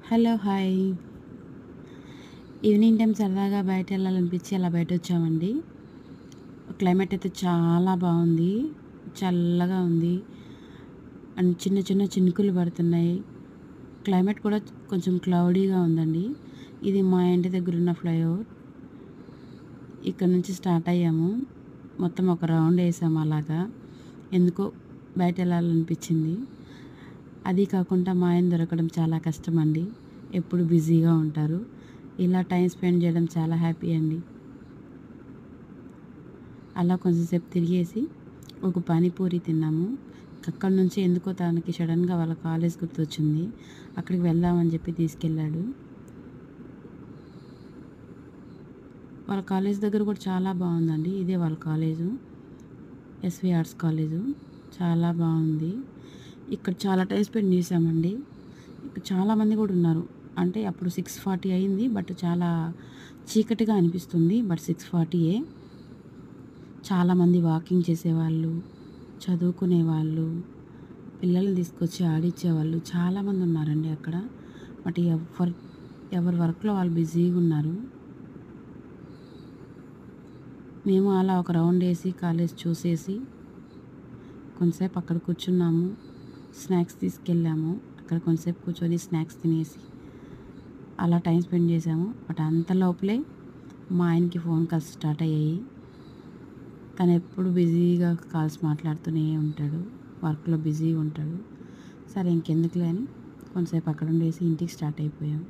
Hello! Hi! Evening time సరదాగా బయటెళ్ళాలనిపించి అలా బయటొచ్చామండి. Climate అయితే చాలా బావుంది. చల్లగా ఉంది. అండ్ చిన్న చిన్న చినుకులు పడుతున్నాయి. క్లైమేట్ కూడా కొంచెం క్లౌడీగా ఉందండి. ఇది మా ఇంటి దగ్గరున్న ఫ్లైఓవర్. ఇక్కడ నుంచి స్టార్ట్ అయ్యాము. మొత్తం ఒక రౌండ్ ఏసాము అలాగా. ఎందుకో బయటెళ్ళాలనిపించింది. అది కాకుండా మా ఆయన దొరకడం చాలా కష్టమండి. ఎప్పుడు బిజీగా ఉంటారు. ఇలా టైం స్పెండ్ చేయడం చాలా హ్యాపీ అండి. అలా కొంచెంసేపు తిరిగేసి ఒక పానీపూరి తిన్నాము. అక్కడి నుంచి ఎందుకో తనకి సడన్‌గా వాళ్ళ కాలేజ్ గుర్తొచ్చింది. అక్కడికి వెళ్దామని చెప్పి తీసుకెళ్ళాడు. వాళ్ళ కాలేజ్ దగ్గర కూడా చాలా బావుందండి. ఇదే వాళ్ళ కాలేజు. SV arts college. చాలా బావుంది. ఇక్కడ చాలా టైం స్పెండ్ చేశామండి. ఇక్కడ చాలామంది కూడా ఉన్నారు. అంటే అప్పుడు 6:40 అయింది. బట్ చాలా చీకటిగా అనిపిస్తుంది. బట్ 6:40యే. చాలామంది వాకింగ్ చేసేవాళ్ళు, చదువుకునేవాళ్ళు, పిల్లల్ని తీసుకొచ్చి ఆడిచ్చేవాళ్ళు చాలామంది ఉన్నారండి అక్కడ. బట్ ఎవరి వర్క్‌లో వాళ్ళు బిజీగా ఉన్నారు. మేము అలా ఒక రౌండ్ ఏసి కాలేజ్ చూసేసి కొంతసేపు అక్కడ కూర్చున్నాము. స్నాక్స్ తీసుకెళ్ళాము. అక్కడ కొంతసేపు కూర్చొని స్నాక్స్ తినేసి అలా టైం స్పెండ్ చేశాము. బట్ అంత లోపలే మా ఆయనకి ఫోన్ కాల్స్ స్టార్ట్ అయ్యాయి. తను ఎప్పుడు బిజీగా కాల్స్ మాట్లాడుతూనే ఉంటాడు. వర్క్‌లో బిజీగా ఉంటాడు. సరే ఇంకెందుకులే అని కొంతసేపు అక్కడ ఉండేసి ఇంటికి స్టార్ట్ అయిపోయాం.